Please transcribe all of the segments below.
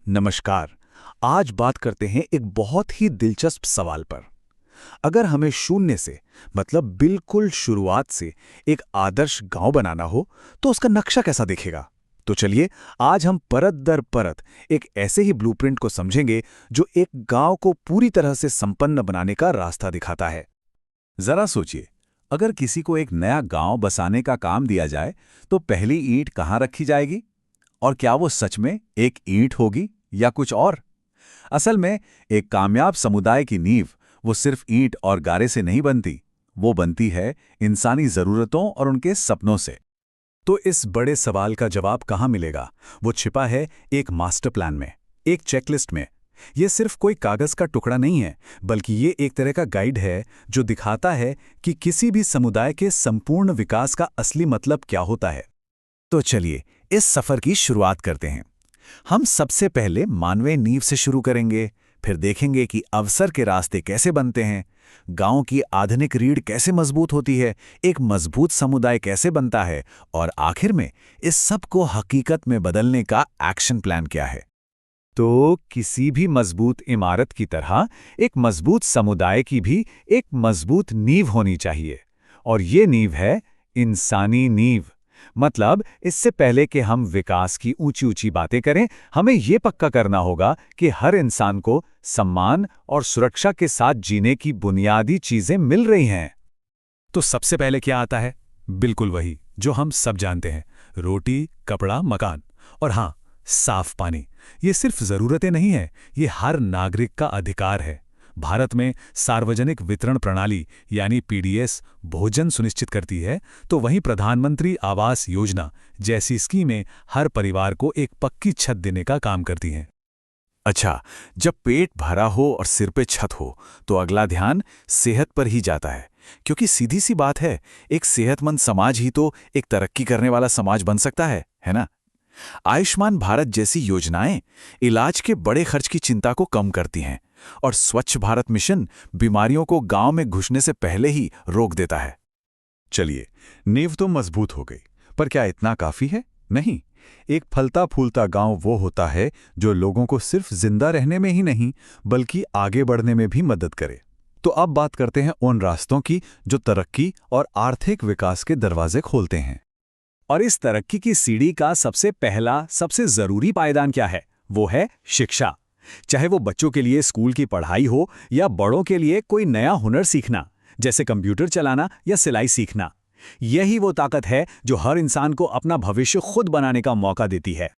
नमस्कार। आज बात करते हैं एक बहुत ही दिलचस्प सवाल पर। अगर हमें शून्य से मतलब बिल्कुल शुरुआत से एक आदर्श गांव बनाना हो तो उसका नक्शा कैसा दिखेगा। तो चलिए आज हम परत दर परत एक ऐसे ही ब्लूप्रिंट को समझेंगे जो एक गांव को पूरी तरह से संपन्न बनाने का रास्ता दिखाता है। जरा सोचिए, अगर किसी को एक नया गांव बसाने का काम दिया जाए तो पहली ईंट कहाँ रखी जाएगी? और क्या वो सच में एक ईंट होगी या कुछ और? असल में एक कामयाब समुदाय की नींव वो सिर्फ ईंट और गारे से नहीं बनती, वो बनती है इंसानी जरूरतों और उनके सपनों से। तो इस बड़े सवाल का जवाब कहाँ मिलेगा? वो छिपा है एक मास्टर प्लान में, एक चेकलिस्ट में। ये सिर्फ कोई कागज का टुकड़ा नहीं है, बल्कि ये एक तरह का गाइड है जो दिखाता है कि किसी भी समुदाय के संपूर्ण विकास का असली मतलब क्या होता है। तो चलिए इस सफर की शुरुआत करते हैं। हम सबसे पहले मानवीय नींव से शुरू करेंगे, फिर देखेंगे कि अवसर के रास्ते कैसे बनते हैं, गांव की आधुनिक रीढ़ कैसे मजबूत होती है, एक मजबूत समुदाय कैसे बनता है, और आखिर में इस सब को हकीकत में बदलने का एक्शन प्लान क्या है। तो किसी भी मजबूत इमारत की तरह एक मजबूत समुदाय की भी एक मजबूत नींव होनी चाहिए, और ये नींव है इंसानी नींव। मतलब इससे पहले कि हम विकास की ऊंची ऊंची बातें करें, हमें यह पक्का करना होगा कि हर इंसान को सम्मान और सुरक्षा के साथ जीने की बुनियादी चीजें मिल रही हैं। तो सबसे पहले क्या आता है? बिल्कुल वही जो हम सब जानते हैं, रोटी, कपड़ा, मकान और हाँ, साफ पानी। ये सिर्फ जरूरतें नहीं है, ये हर नागरिक का अधिकार है। भारत में सार्वजनिक वितरण प्रणाली यानी पीडीएस भोजन सुनिश्चित करती है, तो वहीं प्रधानमंत्री आवास योजना जैसी स्कीमें हर परिवार को एक पक्की छत देने का काम करती हैं। अच्छा, जब पेट भरा हो और सिर पे छत हो तो अगला ध्यान सेहत पर ही जाता है, क्योंकि सीधी सी बात है, एक सेहतमंद समाज ही तो एक तरक्की करने वाला समाज बन सकता है ना? आयुष्मान भारत जैसी योजनाएं इलाज के बड़े खर्च की चिंता को कम करती हैं, और स्वच्छ भारत मिशन बीमारियों को गांव में घुसने से पहले ही रोक देता है। चलिए, नींव तो मजबूत हो गई, पर क्या इतना काफी है? नहीं। एक फलता फूलता गांव वो होता है जो लोगों को सिर्फ जिंदा रहने में ही नहीं, बल्कि आगे बढ़ने में भी मदद करे। तो अब बात करते हैं उन रास्तों की जो तरक्की और आर्थिक विकास के दरवाजे खोलते हैं। और इस तरक्की की सीढ़ी का सबसे पहला, सबसे जरूरी पायदान क्या है? वो है शिक्षा। चाहे वो बच्चों के लिए स्कूल की पढ़ाई हो या बड़ों के लिए कोई नया हुनर सीखना, जैसे कंप्यूटर चलाना या सिलाई सीखना। यही वो ताकत है जो हर इंसान को अपना भविष्य खुद बनाने का मौका देती है।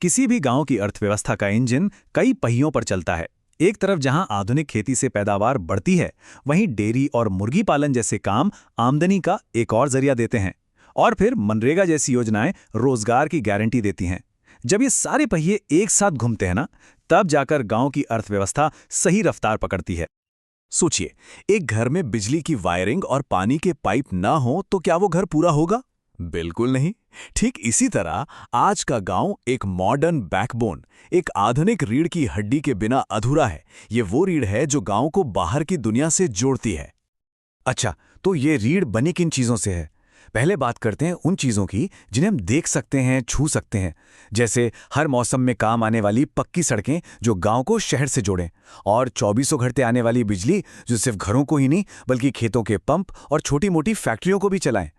किसी भी गांव की अर्थव्यवस्था का इंजन कई पहियों पर चलता है। एक तरफ जहां आधुनिक खेती से पैदावार बढ़ती है, वहीं डेयरी और मुर्गी पालन जैसे काम आमदनी का एक और जरिया देते हैं। और फिर मनरेगा जैसी योजनाएं रोजगार की गारंटी देती हैं। जब ये सारे पहिए एक साथ घूमते हैं ना, तब जाकर गांव की अर्थव्यवस्था सही रफ्तार पकड़ती है। सोचिए, एक घर में बिजली की वायरिंग और पानी के पाइप ना हो तो क्या वो घर पूरा होगा? बिल्कुल नहीं। ठीक इसी तरह आज का गांव एक मॉडर्न बैकबोन, एक आधुनिक रीढ़ की हड्डी के बिना अधूरा है। ये वो रीढ़ है जो गांव को बाहर की दुनिया से जोड़ती है। अच्छा, तो ये रीढ़ बनी किन चीजों से है? पहले बात करते हैं उन चीज़ों की जिन्हें हम देख सकते हैं, छू सकते हैं, जैसे हर मौसम में काम आने वाली पक्की सड़कें जो गांव को शहर से जोड़ें, और 2400 घंटे आने वाली बिजली जो सिर्फ घरों को ही नहीं बल्कि खेतों के पंप और छोटी मोटी फैक्ट्रियों को भी चलाएं।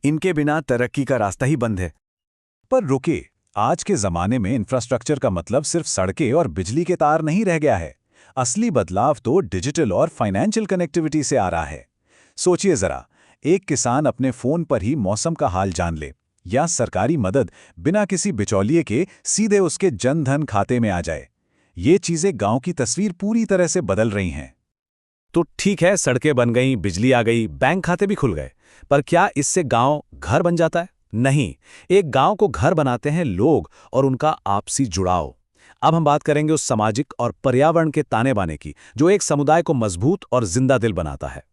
इनके बिना तरक्की का रास्ता ही बंद है। पर रुके, आज के ज़माने में इंफ्रास्ट्रक्चर का मतलब सिर्फ सड़कें और बिजली के तार नहीं रह गया है। असली बदलाव तो डिजिटल और फाइनेंशियल कनेक्टिविटी से आ रहा है। सोचिए ज़रा, एक किसान अपने फोन पर ही मौसम का हाल जान ले, या सरकारी मदद बिना किसी बिचौलिए के सीधे उसके जन धन खाते में आ जाए। ये चीजें गांव की तस्वीर पूरी तरह से बदल रही हैं। तो ठीक है, सड़कें बन गईं, बिजली आ गई, बैंक खाते भी खुल गए, पर क्या इससे गांव घर बन जाता है? नहीं। एक गांव को घर बनाते हैं लोग और उनका आपसी जुड़ाव। अब हम बात करेंगे उस सामाजिक और पर्यावरण के ताने बाने की जो एक समुदाय को मजबूत और जिंदा दिल बनाता है।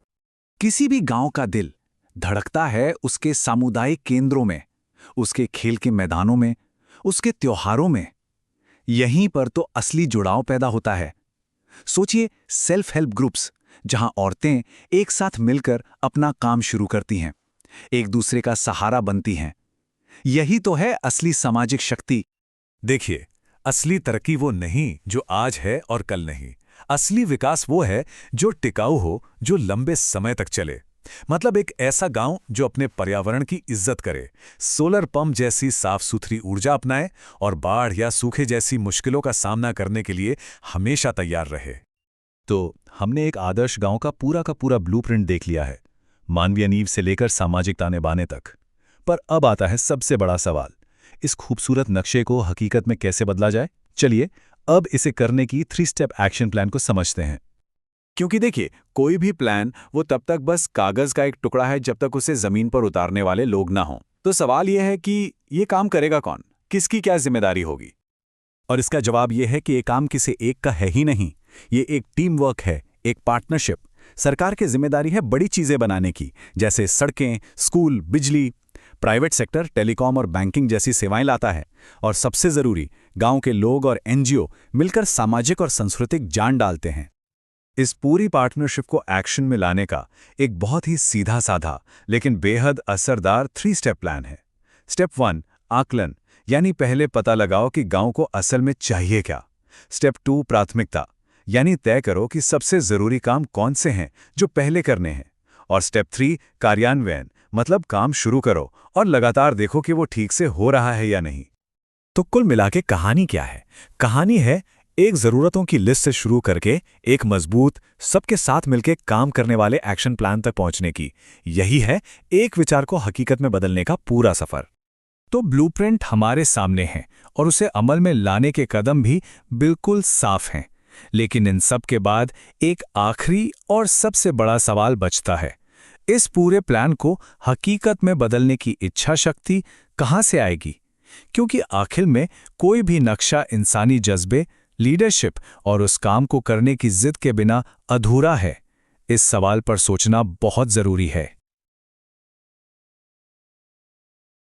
किसी भी गांव का दिल धड़कता है उसके सामुदायिक केंद्रों में, उसके खेल के मैदानों में, उसके त्योहारों में। यहीं पर तो असली जुड़ाव पैदा होता है। सोचिए, सेल्फ हेल्प ग्रुप्स, जहां औरतें एक साथ मिलकर अपना काम शुरू करती हैं, एक दूसरे का सहारा बनती हैं। यही तो है असली सामाजिक शक्ति। देखिए, असली तरक्की वो नहीं जो आज है और कल नहीं। असली विकास वो है जो टिकाऊ हो, जो लंबे समय तक चले। मतलब एक ऐसा गांव जो अपने पर्यावरण की इज्जत करे, सोलर पंप जैसी साफ सुथरी ऊर्जा अपनाए और बाढ़ या सूखे जैसी मुश्किलों का सामना करने के लिए हमेशा तैयार रहे। तो हमने एक आदर्श गांव का पूरा ब्लूप्रिंट देख लिया है, मानवीय नींव से लेकर सामाजिक ताने बाने तक। पर अब आता है सबसे बड़ा सवाल, इस खूबसूरत नक्शे को हकीकत में कैसे बदला जाए? चलिए अब इसे करने की 3 स्टेप एक्शन प्लान को समझते हैं। क्योंकि देखिए, कोई भी प्लान वो तब तक बस कागज का एक टुकड़ा है जब तक उसे जमीन पर उतारने वाले लोग ना हों। तो सवाल यह है कि ये काम करेगा कौन, किसकी क्या जिम्मेदारी होगी? और इसका जवाब यह है कि ये काम किसी एक का है ही नहीं, ये एक टीम वर्क है, एक पार्टनरशिप। सरकार की जिम्मेदारी है बड़ी चीजें बनाने की, जैसे सड़कें, स्कूल, बिजली। प्राइवेट सेक्टर टेलीकॉम और बैंकिंग जैसी सेवाएं लाता है। और सबसे जरूरी, गांव के लोग और एनजीओ मिलकर सामाजिक और सांस्कृतिक जान डालते हैं। इस पूरी पार्टनरशिप को एक्शन में लाने का एक बहुत ही सीधा साधा लेकिन बेहद असरदार 3 स्टेप प्लान है। स्टेप 1, आकलन, यानी पहले पता लगाओ कि गांव को असल में चाहिए क्या। स्टेप 2, प्राथमिकता, यानी तय करो कि सबसे जरूरी काम कौन से हैं जो पहले करने हैं। और स्टेप 3, कार्यान्वयन, मतलब काम शुरू करो और लगातार देखो कि वो ठीक से हो रहा है या नहीं। तो कुल मिला के कहानी क्या है? कहानी है एक जरूरतों की लिस्ट से शुरू करके एक मजबूत, सबके साथ मिलकर काम करने वाले एक्शन प्लान तक पहुंचने की। यही है एक विचार को हकीकत में बदलने का पूरा सफर। तो ब्लूप्रिंट हमारे सामने है और उसे अमल में लाने के कदम भी बिल्कुल साफ हैं। लेकिन इन सब के बाद एक आखिरी और सबसे बड़ा सवाल बचता है, इस पूरे प्लान को हकीकत में बदलने की इच्छा शक्ति कहां से आएगी? क्योंकि आखिर में कोई भी नक्शा इंसानी जज्बे, लीडरशिप और उस काम को करने की जिद के बिना अधूरा है। इस सवाल पर सोचना बहुत जरूरी है।